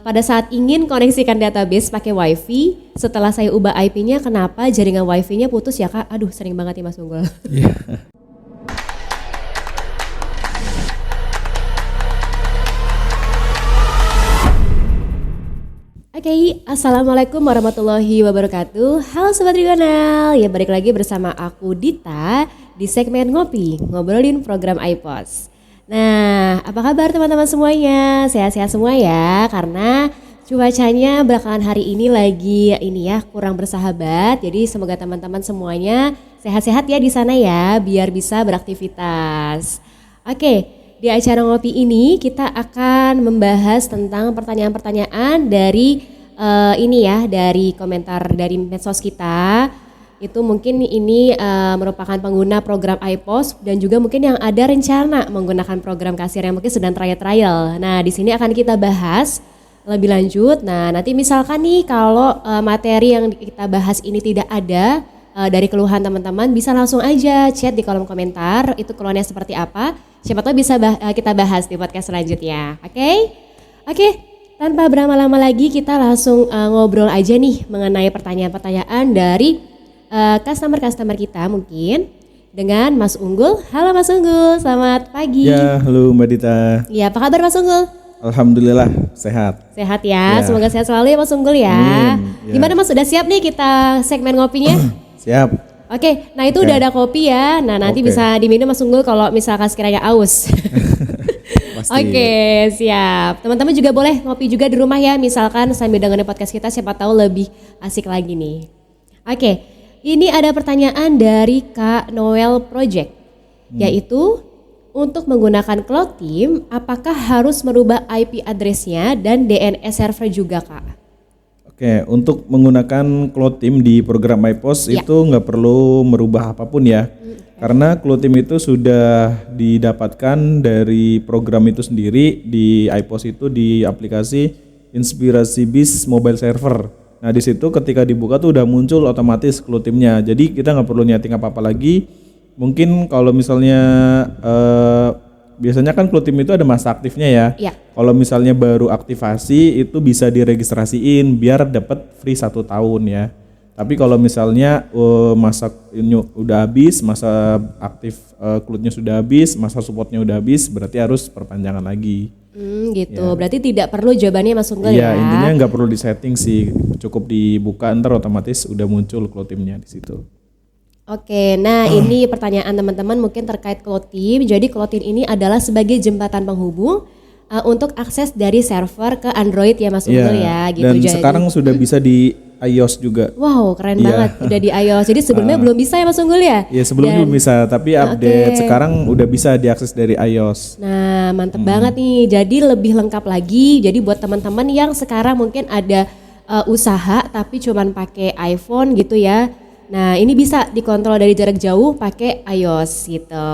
Pada saat ingin koneksikan database pakai WiFi, setelah saya ubah IP-nya, kenapa jaringan WiFi-nya putus ya Kak? Aduh, sering banget nih Mas Unggul. Iya. Oke, Assalamualaikum warahmatullahi wabarakatuh. Halo Sobat Regional, ya balik lagi bersama aku Dita di segmen Ngopi, ngobrolin program iPos. Nah, apa kabar teman-teman semuanya? Sehat-sehat semua ya, karena cuacanya belakangan hari ini lagi kurang bersahabat. Jadi semoga teman-teman semuanya sehat-sehat ya di sana ya, biar bisa beraktivitas. Oke, di acara ngopi ini kita akan membahas tentang pertanyaan-pertanyaan dari dari komentar dari medsos kita. Itu mungkin ini merupakan pengguna program iPos dan juga mungkin yang ada rencana menggunakan program kasir yang mungkin sedang trial. Nah, di sini akan kita bahas lebih lanjut. Nah, nanti misalkan nih kalau materi yang kita bahas ini tidak ada dari keluhan teman-teman, bisa langsung aja chat di kolom komentar itu keluhannya seperti apa. Siapa tahu bisa kita bahas di podcast selanjutnya. Oke, tanpa berlama-lama lagi kita langsung ngobrol aja nih mengenai pertanyaan-pertanyaan dari customer kita mungkin dengan Mas Unggul. Halo Mas Unggul, selamat pagi. Ya, halo Mbak Dita. Ya, apa kabar Mas Unggul? Alhamdulillah sehat. Sehat ya, semoga sehat selalu ya Mas Unggul ya. Amin. Ya. Gimana Mas, sudah siap nih kita segmen ngopinya? Siap. Oke, nah itu udah ada kopi ya. Nah nanti bisa diminum Mas Unggul kalau misalkan sekiranya aus. Oke, siap. Teman-teman juga boleh ngopi juga di rumah ya, misalkan sambil dengerin podcast kita, siapa tahu lebih asik lagi nih. Oke, ini ada pertanyaan dari Kak Noel Project, yaitu untuk menggunakan Cloud Team, apakah harus merubah IP address-nya dan DNS server juga Kak? Oke, untuk menggunakan Cloud Team di program iPos itu nggak perlu merubah apapun ya. Karena Cloud Team itu sudah didapatkan dari program itu sendiri di iPos itu di aplikasi Inspirasi Biz Mobile Server. Nah di situ ketika dibuka tuh udah muncul otomatis Cloud Team-nya. Jadi kita nggak perlu nyeting apa-apa lagi. Mungkin kalau misalnya biasanya kan Cloud Team itu ada masa aktifnya ya. Iya. Kalau misalnya baru aktivasi itu bisa diregistrasiin biar dapat free 1 tahun ya. Tapi kalau misalnya masa ini udah habis, masa aktif Cloud-nya sudah habis, masa supportnya udah habis, berarti harus perpanjangan lagi. Gitu. Ya. Berarti tidak perlu jawabannya Mas Unggul ya. Iya, intinya nggak perlu disetting sih, cukup dibuka ntar otomatis udah muncul Cloud Team-nya di situ. Oke, nah ini pertanyaan teman-teman mungkin terkait Cloud Team. Jadi Cloud Team ini adalah sebagai jembatan penghubung untuk akses dari server ke Android ya Mas Unggul ya. Gitu. Dan jadi, sekarang sudah bisa di iOS juga. Wow, keren banget udah di iOS. Jadi sebelumnya belum bisa ya Mas Unggul ya? Iya sebelumnya belum bisa, tapi update sekarang udah bisa diakses dari iOS. Nah mantep banget nih, jadi lebih lengkap lagi. Jadi buat teman-teman yang sekarang mungkin ada usaha tapi cuman pakai iPhone gitu ya. Nah ini bisa dikontrol dari jarak jauh pakai iOS gitu.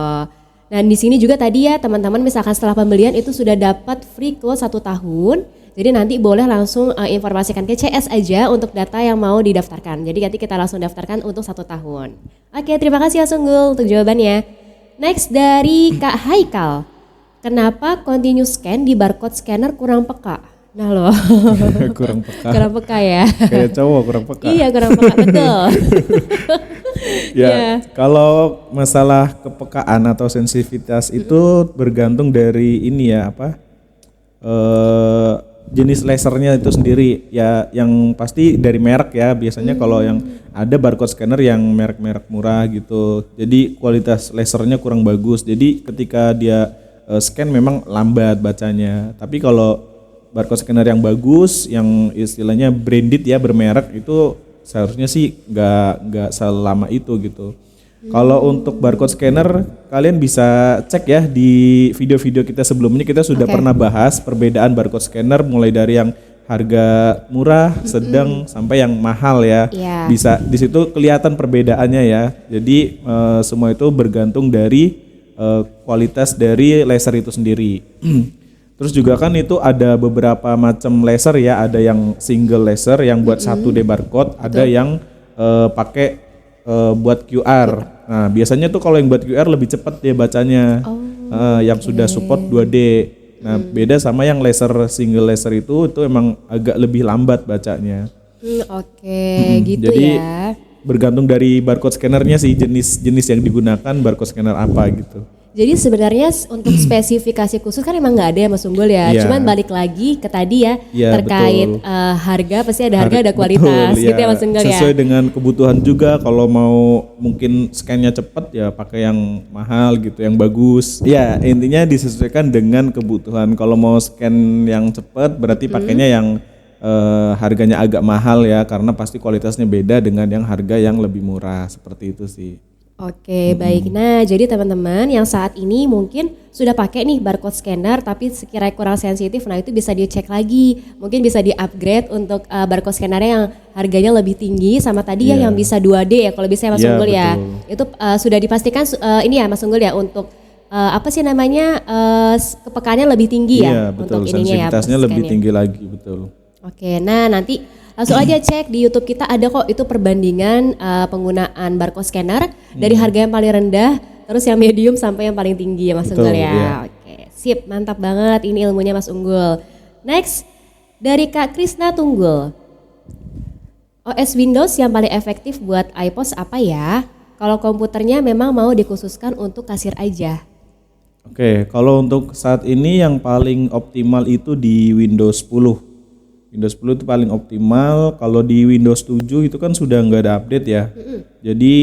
Dan di sini juga tadi ya teman-teman misalkan setelah pembelian itu sudah dapat free cloud 1 tahun. Jadi nanti boleh langsung informasikan ke CS aja untuk data yang mau didaftarkan. Jadi nanti kita langsung daftarkan untuk 1 tahun. Oke, terima kasih ya Unggul untuk jawabannya. Next dari Kak Haikal. Kenapa continuous scan di barcode scanner kurang peka? Nah loh. Kurang peka. Kurang peka ya. Kayak cowok kurang peka. Iya kurang peka, betul. Kalau masalah kepekaan atau sensitivitas itu bergantung dari ini ya jenis lasernya itu sendiri ya, yang pasti dari merek ya. Biasanya kalau yang ada barcode scanner yang merek-merek murah gitu, jadi kualitas lasernya kurang bagus, jadi ketika dia scan memang lambat bacanya. Tapi kalau barcode scanner yang bagus, yang istilahnya branded ya, bermerek, itu seharusnya sih nggak selama itu gitu. Kalau untuk barcode scanner, kalian bisa cek ya di video-video kita sebelumnya, kita sudah pernah bahas perbedaan barcode scanner mulai dari yang harga murah, sedang sampai yang mahal ya. Bisa di situ kelihatan perbedaannya ya. Jadi semua itu bergantung dari kualitas dari laser itu sendiri. Terus juga kan itu ada beberapa macam laser ya, ada yang single laser yang buat 1D barcode, ada yang pakai buat QR. Nah biasanya tuh kalau yang buat QR lebih cepat dia bacanya, yang sudah support 2D. Nah, beda sama yang laser single laser itu emang agak lebih lambat bacanya. Oke, gitu Jadi ya. bergantung dari barcode scannernya sih, jenis yang digunakan barcode scanner apa gitu. Jadi sebenarnya untuk spesifikasi khusus kan emang nggak ada ya Mas Unggul ya. Iya. Cuman balik lagi ke tadi ya, Iya, terkait betul. Harga, pasti ada harga ada kualitas Betul, gitu ya Mas Unggul ya. sesuai dengan kebutuhan juga. Kalau mau mungkin scan-nya cepat ya pakai yang mahal gitu, yang bagus. Ya intinya disesuaikan dengan kebutuhan. Kalau mau scan yang cepat berarti pakainya yang harganya agak mahal ya, karena pasti kualitasnya beda dengan yang harga yang lebih murah, seperti itu sih. Oke, baik. Nah, jadi teman-teman yang saat ini mungkin sudah pakai nih barcode scanner tapi sekiranya kurang sensitif, nah itu bisa dicek lagi. Mungkin bisa di-upgrade untuk barcode scannernya yang harganya lebih tinggi sama tadi ya Iya. yang bisa 2D ya kalau bisa ya Mas Iya, Unggul ya. betul. Itu sudah dipastikan ini ya Mas Unggul ya untuk apa sih namanya kepekaannya lebih tinggi Iya, ya betul. untuk ininya ya. Sensitivitasnya lebih scan-nya. tinggi lagi, betul. Oke, nah nanti langsung aja cek di YouTube kita ada kok itu perbandingan penggunaan barcode scanner dari harga yang paling rendah terus yang medium sampai yang paling tinggi ya Mas Betul, Unggul ya. iya. Oke, sip, mantap banget ini ilmunya Mas Unggul. Next dari Kak Krisna Tunggul. OS Windows yang paling efektif buat iPos apa ya? Kalau komputernya memang mau dikhususkan untuk kasir aja. Oke, kalau untuk saat ini yang paling optimal itu di Windows 10. Windows 10 itu paling optimal. Kalau di Windows 7 itu kan sudah nggak ada update ya. Jadi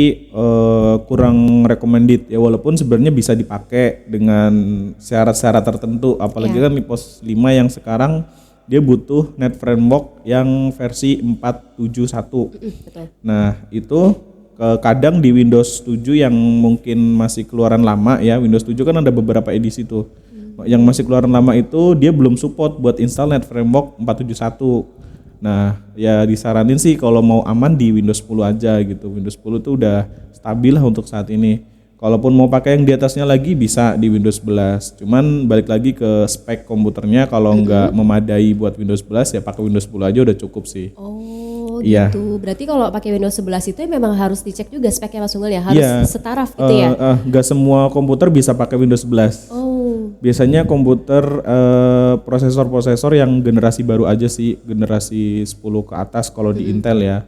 kurang recommended ya, walaupun sebenarnya bisa dipakai dengan syarat-syarat tertentu. Apalagi kan di pos 5 yang sekarang dia butuh Net Framework yang versi 4.7.1. Betul. Nah, itu kadang di Windows 7 yang mungkin masih keluaran lama ya, Windows 7 kan ada beberapa edisi tuh. Yang masih keluaran lama itu dia belum support buat install Net Framework 4.7.1. Nah, ya disaranin sih kalau mau aman di Windows 10 aja gitu. Windows 10 tuh udah stabil lah untuk saat ini. Kalaupun mau pakai yang di atasnya lagi bisa di Windows 11. Cuman balik lagi ke spek komputernya, kalau nggak memadai buat Windows 11 ya pakai Windows 10 aja udah cukup sih. Oh Iya. gitu. Berarti kalau pakai Windows 11 itu memang harus dicek juga speknya Mas Unggul ya, harus Iya. setaraf gitu ya. Nggak semua komputer bisa pakai Windows 11. Oh. Biasanya komputer prosesor-prosesor yang generasi baru aja sih, generasi 10 ke atas kalau di Intel ya.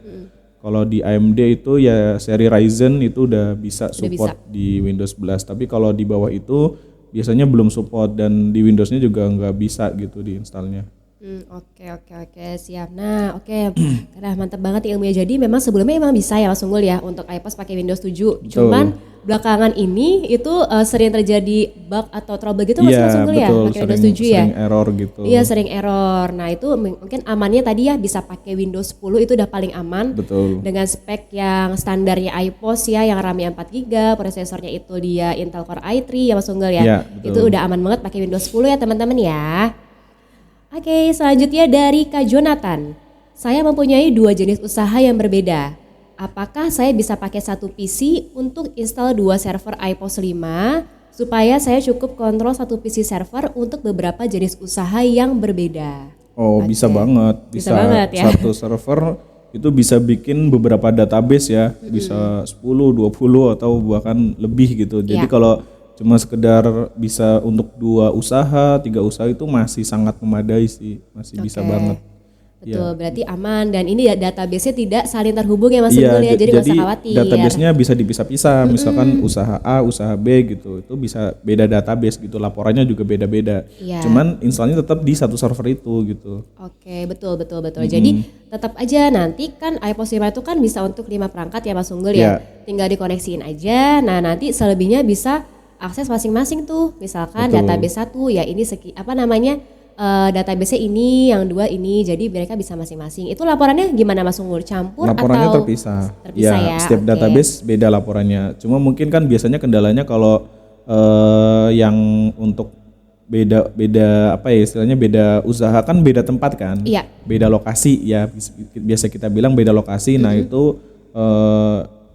Kalau di AMD itu ya seri Ryzen itu udah bisa support di Windows 11. Tapi kalau di bawah itu biasanya belum support, dan di Windowsnya juga nggak bisa gitu diinstalnya. Oke, siap. Nah, oke. Karena mantap banget ilmunya. Jadi memang sebelumnya emang bisa ya Mas Unggul ya untuk iPos pakai Windows 7. Cuman belakangan ini itu sering terjadi bug atau trouble gitu Mas Unggul ya pakai Windows 7 ya. Sering error gitu. Iya, sering error. Nah, itu mungkin amannya tadi ya bisa pakai Windows 10 itu udah paling aman. Betul. Dengan spek yang standarnya iPos ya, yang RAM-nya 4GB, prosesornya itu dia Intel Core i3 ya Mas Unggul ya. Iya, betul. Itu udah aman banget pakai Windows 10 ya teman-teman ya. Oke, selanjutnya dari Kak Jonathan. Saya mempunyai 2 jenis usaha yang berbeda. Apakah saya bisa pakai satu PC untuk install 2 server iPos 5 supaya saya cukup kontrol satu PC server untuk beberapa jenis usaha yang berbeda? Oh, bisa banget. Bisa banget ya. Satu server itu bisa bikin beberapa database ya. Bisa 10, 20 atau bahkan lebih gitu. Jadi kalau cuma sekedar bisa untuk 2 usaha, 3 usaha itu masih sangat memadai sih. Masih bisa banget. Betul, berarti aman, dan ini database-nya tidak saling terhubung ya Mas Unggul ya, jadi nggak usah khawatir. Database-nya bisa dipisah-pisah, misalkan usaha A, usaha B gitu, itu bisa beda database gitu, laporannya juga beda-beda. Cuman installnya tetap di satu server itu gitu. Oke, betul. Jadi tetap aja nanti kan iPos 5 itu kan bisa untuk 5 perangkat ya Mas Unggul ya, tinggal dikoneksiin aja. Nah nanti selebihnya bisa akses masing-masing tuh, misalkan database 1 ya ini database ini, yang 2 ini, jadi mereka bisa masing-masing. Itu laporannya gimana Mas Unggul? Campur laporannya atau terpisah ya? Setiap database beda laporannya. Cuma mungkin kan biasanya kendalanya kalau yang untuk beda apa ya istilahnya, beda usaha kan beda tempat kan, beda lokasi ya, biasa kita bilang beda lokasi. Nah itu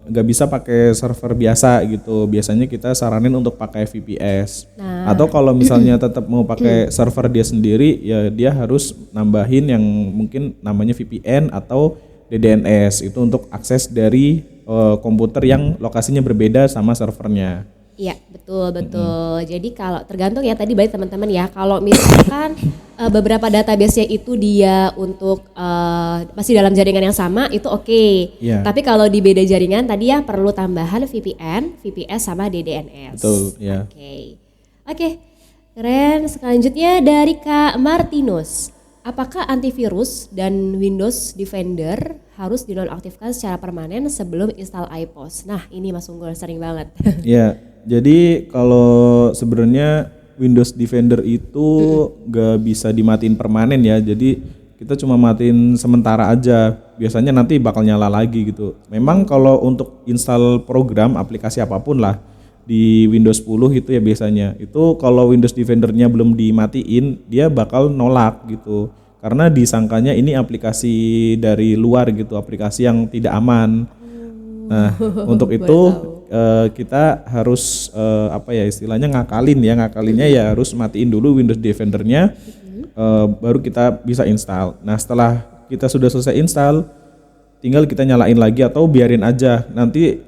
nggak bisa pakai server biasa gitu. Biasanya kita saranin untuk pakai VPS. Atau kalau misalnya tetap mau pakai server dia sendiri, ya dia harus nambahin yang mungkin namanya VPN atau DDNS itu untuk akses dari komputer yang lokasinya berbeda sama servernya. Iya, betul. Jadi kalau tergantung ya tadi balik teman-teman ya. Kalau misalkan beberapa database-nya itu dia untuk masih dalam jaringan yang sama itu oke. Iya. Tapi kalau di beda jaringan tadi ya perlu tambahan VPN, VPS sama DDNS. Betul, ya. Oke. Keren. Selanjutnya dari Kak Martinus. Apakah antivirus dan Windows Defender harus dinonaktifkan secara permanen sebelum install iPOS? Nah, ini Mas Unggul sering banget. Ya, jadi kalau sebenarnya Windows Defender itu gak bisa dimatiin permanen ya. Jadi kita cuma matiin sementara aja. Biasanya nanti bakal nyala lagi gitu. Memang kalau untuk install program aplikasi apapun lah di Windows 10 itu ya biasanya. Itu kalau Windows Defendernya belum dimatiin, dia bakal nolak gitu. Karena disangkanya ini aplikasi dari luar gitu, aplikasi yang tidak aman. Nah, untuk itu kita harus istilahnya ngakalinnya ya harus matiin dulu Windows Defendernya, baru kita bisa install. Nah, setelah kita sudah selesai install, tinggal kita nyalain lagi atau biarin aja. Nanti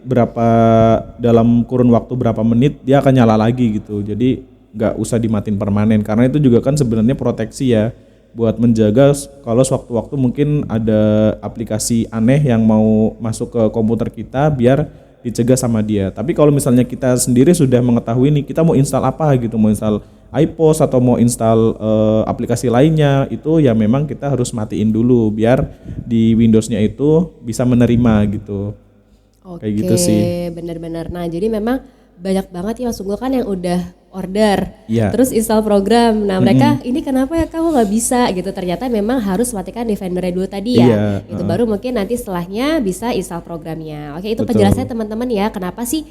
dalam kurun waktu berapa menit dia akan nyala lagi gitu. Jadi nggak usah dimatiin permanen karena itu juga kan sebenarnya proteksi ya buat menjaga kalau sewaktu-waktu mungkin ada aplikasi aneh yang mau masuk ke komputer kita biar dicegah sama dia. Tapi kalau misalnya kita sendiri sudah mengetahui nih kita mau install apa gitu, mau install iPOS atau mau install aplikasi lainnya, itu ya memang kita harus matiin dulu biar di Windows-nya itu bisa menerima gitu. Kayak gitu sih. Benar-benar. Nah, jadi memang banyak banget ya Mas Unggul kan yang udah order, Terus install program. Nah, mereka ini kenapa ya kamu nggak bisa gitu? Ternyata memang harus matikan Defender dulu tadi ya. Itu baru mungkin nanti setelahnya bisa install programnya. Oke, itu penjelasannya teman-teman ya. Kenapa sih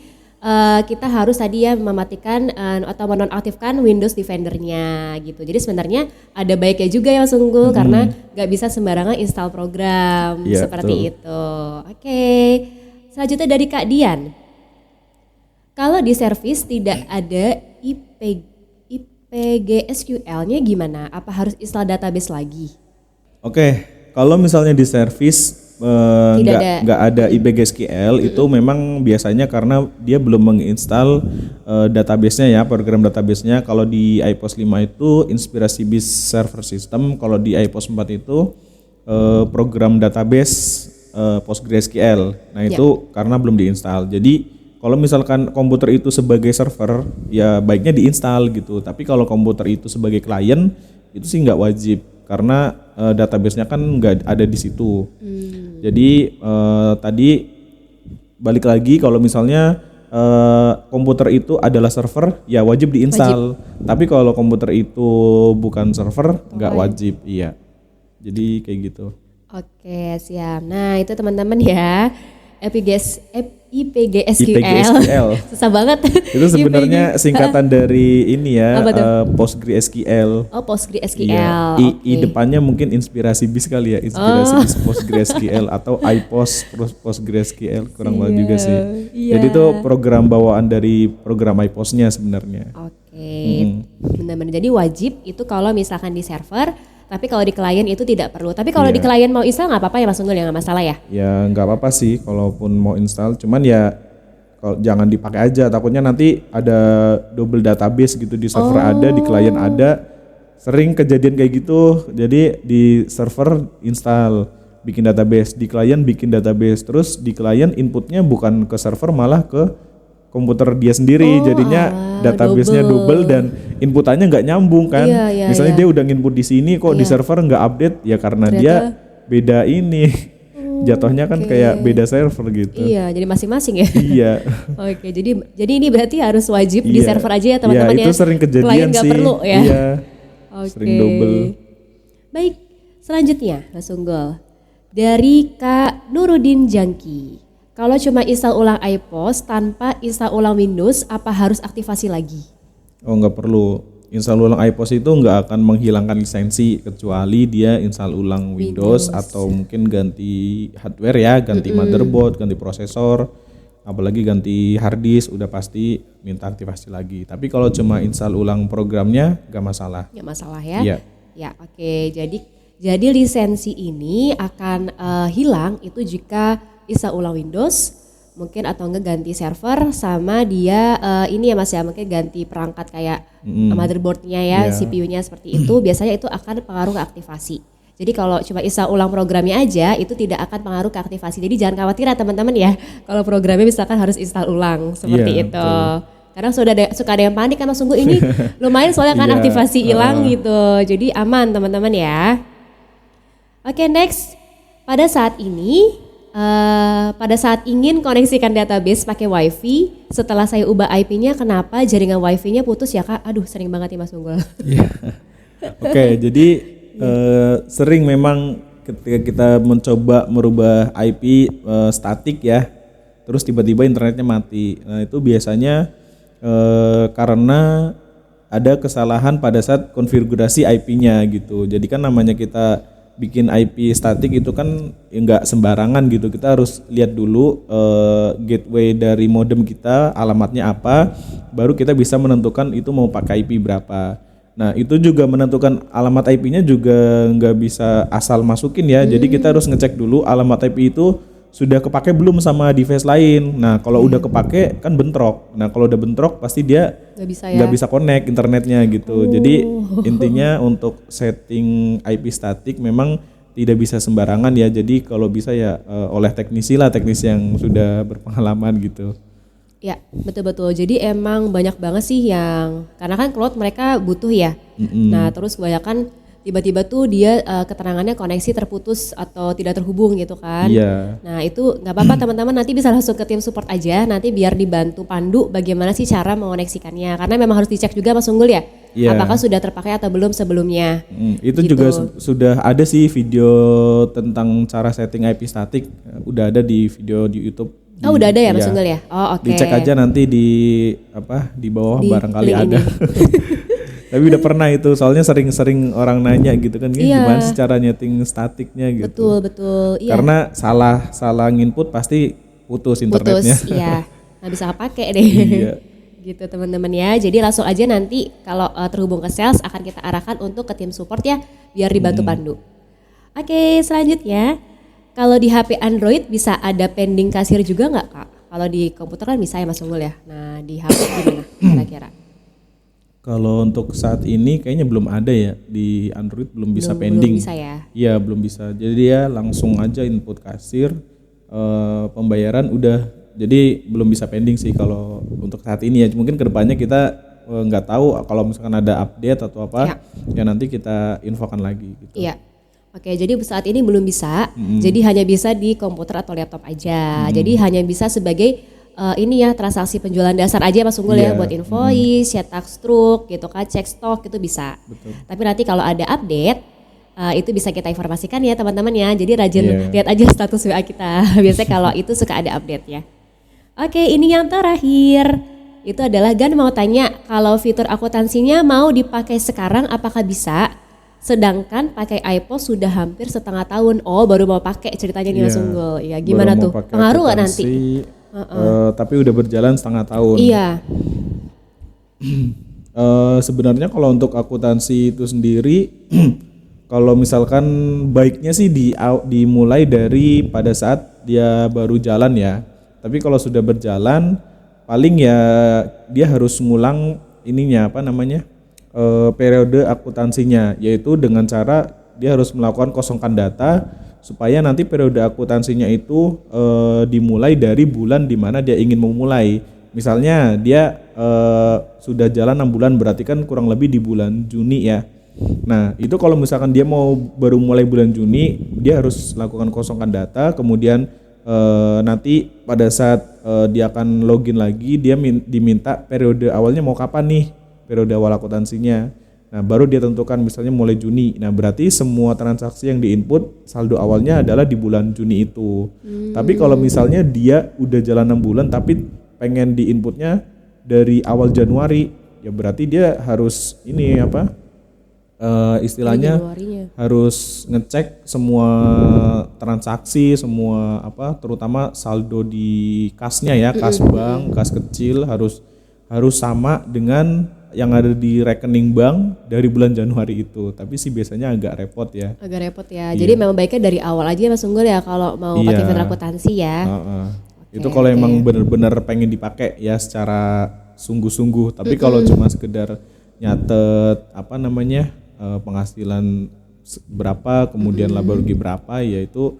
kita harus tadi ya mematikan atau menonaktifkan Windows Defender-nya gitu. Jadi sebenarnya ada baiknya juga ya Mas Unggul karena nggak bisa sembarangan install program seperti itu. Oke. Selanjutnya dari Kak Dian. Kalau di servis tidak ada IPG-SQL-nya gimana? Apa harus install database lagi? Oke, kalau misalnya di servis nggak ada IPG-SQL itu memang biasanya karena dia belum menginstal database-nya ya, program database-nya. Kalau di iPOS 5 itu Inspirasi BIS Server System, kalau di iPOS 4 itu program database PostgreSQL. Nah itu karena belum diinstal. Jadi kalau misalkan komputer itu sebagai server ya baiknya diinstal gitu. Tapi kalau komputer itu sebagai klien itu sih nggak wajib karena database-nya kan nggak ada di situ. Jadi tadi balik lagi kalau misalnya komputer itu adalah server ya wajib diinstal. Tapi kalau komputer itu bukan server nggak wajib. Iya. Jadi kayak gitu. Oke, siap. Nah, itu teman-teman ya. IPG-SQL. Susah banget. Itu sebenarnya singkatan dari ini ya, PostgreSQL. Oh, PostgreSQL. Iya. I depannya mungkin Inspirasi BIS kali ya, Inspirasi BIS PostgreSQL atau iPOS PostgreSQL, kurang banget juga sih. Jadi itu program bawaan dari program iPOS-nya sebenarnya. Oke. Benar-benar. Jadi wajib itu kalau misalkan di server. Tapi kalau di klien itu tidak perlu. Tapi kalau di klien mau install nggak apa-apa ya Mas Unggul ya, nggak masalah ya? Ya nggak apa-apa sih kalaupun mau install. Cuman ya kalau jangan dipakai aja. Takutnya nanti ada double database gitu di server ada, di klien ada. Sering kejadian kayak gitu. Jadi di server install bikin database, di klien bikin database. Terus di klien inputnya bukan ke server malah ke komputer dia sendiri, jadinya database-nya double dan inputannya nggak nyambung kan. Misalnya dia udah nginput di sini kok di server nggak update ya karena dia beda ini. Jatuhnya kan kayak beda server gitu. Iya, jadi masing-masing ya. Iya. Oke, jadi ini berarti harus wajib di server aja ya teman-teman ya. Iya, itu sering kejadian klien nggak sih. perlu ya. Iya. Sering double. Baik, selanjutnya Mas Unggul. Dari Kak Nurudin Jangki. Kalau cuma install ulang iPOS tanpa install ulang Windows, apa harus aktivasi lagi? Oh nggak perlu. Install ulang iPOS itu nggak akan menghilangkan lisensi kecuali dia install ulang Windows atau mungkin ganti hardware ya, ganti motherboard, ganti prosesor, apalagi ganti hard disk udah pasti minta aktivasi lagi. Tapi kalau cuma install ulang programnya nggak masalah. Nggak masalah ya? Iya. Ya oke. Jadi lisensi ini akan hilang itu jika install ulang Windows, mungkin atau enggak ganti server sama dia ini ya Mas ya, mungkin ganti perangkat kayak motherboardnya ya, CPU-nya seperti itu, biasanya itu akan pengaruh ke aktivasi. Jadi kalau cuma install ulang programnya aja itu tidak akan pengaruh ke aktivasi. Jadi jangan khawatir ya teman-teman ya kalau programnya misalkan harus install ulang seperti itu. Karena suka ada yang panik kan sungguh ini lumayan soalnya kan aktivasi hilang gitu. Jadi aman teman-teman ya. Oke, next. Pada saat ini pada saat ingin koneksikan database pakai WiFi, setelah saya ubah IP-nya kenapa jaringan WiFi-nya putus ya Kak? Aduh, sering banget nih Mas Unggul. Oke, jadi sering memang ketika kita mencoba merubah IP statik ya, terus tiba-tiba internetnya mati. Nah itu biasanya karena ada kesalahan pada saat konfigurasi IP-nya gitu. Jadi kan namanya kita bikin IP statik itu kan nggak sembarangan gitu. Kita harus lihat dulu gateway dari modem kita, alamatnya apa, baru kita bisa menentukan itu mau pakai IP berapa. Nah itu juga menentukan alamat IP-nya juga nggak bisa asal masukin ya. Jadi kita harus ngecek dulu alamat IP itu sudah kepake belum sama device lain. Nah kalau udah kepake kan bentrok. Nah kalau udah bentrok pasti dia nggak bisa connect internetnya gitu. Jadi intinya untuk setting IP statik memang tidak bisa sembarangan ya. Jadi kalau bisa ya oleh teknisi yang sudah berpengalaman gitu. Ya, betul-betul. Jadi emang banyak banget sih yang, karena kan cloud mereka butuh ya. Nah terus kebanyakan tiba-tiba tuh dia keterangannya koneksi terputus atau tidak terhubung gitu kan. Nah itu nggak apa-apa teman-teman, nanti bisa langsung ke tim support aja, nanti biar dibantu pandu bagaimana sih cara mengoneksikannya. Karena memang harus dicek juga Mas Unggul ya, apakah sudah terpakai atau belum sebelumnya. Itu gitu. Juga sudah ada sih video tentang cara setting IP statik, udah ada di video di YouTube. Oh udah ada ya Mas Unggul ya? Oh oke. Dicek aja nanti di bawah barangkali ada. Tapi udah pernah itu, soalnya sering orang nanya gitu kan, gimana sih cara nyeting statiknya gitu. Betul. Iya. Karena salah nginput pasti putus internetnya. Putus, iya. Nggak bisa kepake deh. Iya. Gitu teman-teman ya. Jadi langsung aja nanti kalau terhubung ke sales akan kita arahkan untuk ke tim support ya, biar dibantu pandu. Oke, selanjutnya. Kalau di HP Android bisa ada pending kasir juga nggak Kak? Kalau di komputer kan bisa ya Mas Unggul ya. Nah di HP gimana kira-kira? Kalau untuk saat ini kayaknya belum ada ya, di Android belum bisa pending. Belum bisa ya? Iya belum bisa. Jadi dia langsung aja input kasir, pembayaran udah. Jadi belum bisa pending sih kalau untuk saat ini ya. Mungkin kedepannya kita nggak tahu kalau misalkan ada update atau apa, ya nanti kita infokan lagi. Gitu. Iya. Oke, jadi saat ini belum bisa, jadi hanya bisa di komputer atau laptop aja. Jadi hanya bisa sebagai ini ya transaksi penjualan dasar aja Mas Unggul ya, buat invoice, cetak struk gitu kan, cek stok itu bisa. Betul. Tapi nanti kalau ada update itu bisa kita informasikan ya teman-teman ya. Jadi rajin lihat aja status WA kita. Biasanya kalau itu suka ada update ya. Oke, ini yang terakhir. Itu adalah Gan mau tanya kalau fitur akuntansinya mau dipakai sekarang apakah bisa? Sedangkan pakai iPos sudah hampir setengah tahun. Oh baru mau pakai ceritanya nih Mas Unggul. Ya gimana tuh? Pengaruh nggak nanti? Tapi udah berjalan setengah tahun. Iya. Sebenarnya kalau untuk akuntansi itu sendiri, kalau misalkan baiknya sih dimulai dari pada saat dia baru jalan ya. Tapi kalau sudah berjalan, paling ya dia harus ngulang ininya periode akuntansinya, yaitu dengan cara dia harus melakukan kosongkan data supaya nanti periode akuntansinya itu dimulai dari bulan di mana dia ingin memulai. Misalnya dia sudah jalan 6 bulan, berarti kan kurang lebih di bulan Juni ya. Nah itu kalau misalkan dia mau baru mulai bulan Juni, dia harus lakukan kosongkan data, kemudian nanti pada saat dia akan login lagi, dia diminta periode awalnya mau kapan nih, periode awal akuntansinya. Nah baru dia tentukan misalnya mulai Juni. Nah berarti semua transaksi yang diinput saldo awalnya adalah di bulan Juni itu. Tapi kalau misalnya dia udah jalan 6 bulan tapi pengen diinputnya dari awal Januari, ya berarti dia harus istilahnya harus ngecek semua transaksi, semua terutama saldo di kasnya ya, kas bank, kas kecil harus sama dengan yang ada di rekening bank dari bulan Januari itu. Tapi sih biasanya agak repot ya. Agak repot ya. Jadi memang baiknya dari awal aja Mas Unggul ya kalau mau pakai fitur akuntansi ya. Itu kalau emang bener-bener pengen dipakai ya secara sungguh-sungguh. Tapi kalau cuma sekedar nyatet penghasilan berapa, kemudian laba rugi berapa, ya itu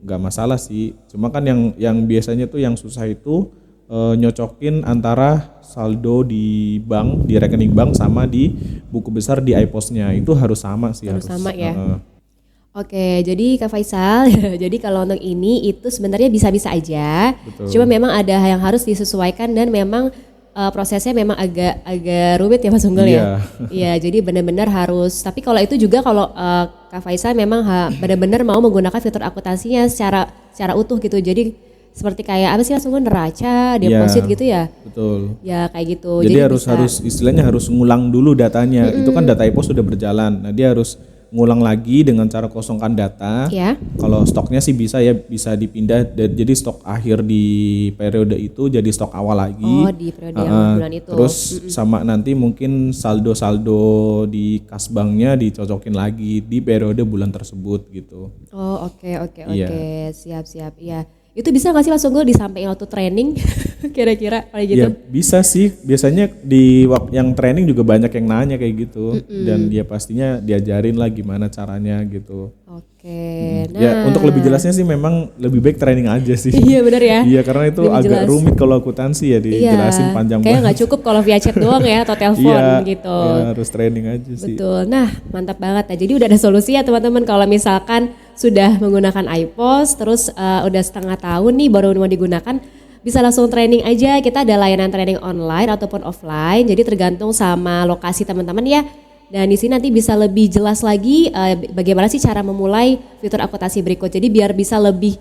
nggak masalah sih. Cuma kan yang biasanya tuh yang susah itu nyocokin antara saldo di bank, di rekening bank sama di buku besar di iPos-nya. Itu harus sama sih. Harus sama ya. Oke, jadi Kak Faisal, jadi kalau untuk ini itu sebenarnya bisa-bisa aja. Betul. Cuma memang ada yang harus disesuaikan dan memang prosesnya memang agak rumit ya Mas Unggul ya. Iya, jadi benar-benar harus. Tapi kalau itu juga kalau Kak Faisal memang benar-benar mau menggunakan fitur akuntansinya secara utuh gitu. Jadi seperti kayak apa sih Mas Unggul, neraca, deposit gitu ya. Betul. Ya kayak gitu. Jadi harus istilahnya harus ngulang dulu datanya. Itu kan data iPos sudah berjalan. Nah, dia harus ngulang lagi dengan cara kosongkan data. Ya. Kalau stoknya sih bisa dipindah jadi stok akhir di periode itu jadi stok awal lagi. Oh, di periode awal bulan itu. Terus sama nanti mungkin saldo-saldo di kas banknya dicocokin lagi di periode bulan tersebut gitu. Oh, oke. Siap. Iya. Itu bisa nggak sih Mas Unggul disampaikan waktu training kira-kira kayak gitu? Ya bisa sih, biasanya di yang training juga banyak yang nanya kayak gitu. Dan dia pastinya diajarin lah gimana caranya gitu. Oke. Nah, ya untuk lebih jelasnya sih memang lebih baik training aja sih. Iya benar ya. Iya karena itu lebih agak jelas. rumit kalau akuntansi ya dijelasin panjang banget. Kayak nggak cukup kalau via chat doang ya atau telepon gitu. Iya harus training aja sih. Betul. Nah mantap banget ya. Jadi udah ada solusi ya teman-teman kalau misalkan sudah menggunakan iPos terus udah setengah tahun nih baru mau digunakan, bisa langsung training aja. Kita ada layanan training online ataupun offline. Jadi tergantung sama lokasi teman-teman ya. Dan di sini nanti bisa lebih jelas lagi bagaimana sih cara memulai fitur akuntansi berikut. Jadi biar bisa lebih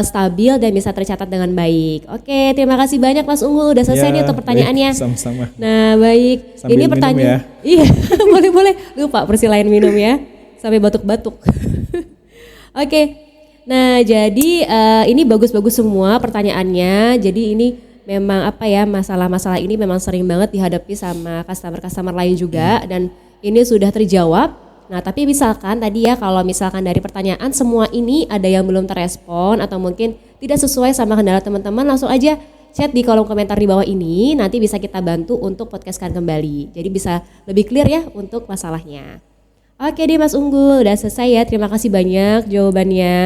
stabil dan bisa tercatat dengan baik. Oke, terima kasih banyak Mas Unggul udah selesai nih untuk pertanyaannya. Sama-sama. Nah, baik. Sambil ini pertanyaan. Ya. Iya, boleh. Lupa persilayan minum ya. Sampai batuk-batuk. Oke. Nah, jadi ini bagus-bagus semua pertanyaannya. Jadi ini memang masalah-masalah ini memang sering banget dihadapi sama customer-customer lain juga dan ini sudah terjawab. Nah, tapi misalkan tadi ya kalau misalkan dari pertanyaan semua ini ada yang belum terrespon atau mungkin tidak sesuai sama kendala teman-teman, langsung aja chat di kolom komentar di bawah ini, nanti bisa kita bantu untuk podcastkan kembali. Jadi bisa lebih clear ya untuk masalahnya. Oke deh Mas Unggul, udah selesai ya. Terima kasih banyak jawabannya.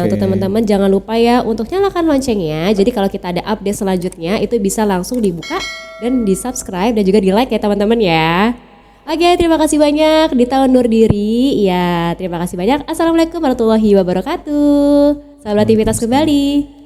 Untuk teman-teman jangan lupa ya untuk nyalakan loncengnya. Jadi kalau kita ada update selanjutnya itu bisa langsung dibuka dan di-subscribe dan juga di-like ya teman-teman ya. Oke, terima kasih banyak di tahun Nur Diri. Ya, terima kasih banyak. Assalamualaikum warahmatullahi wabarakatuh. Selamat aktivitas kembali.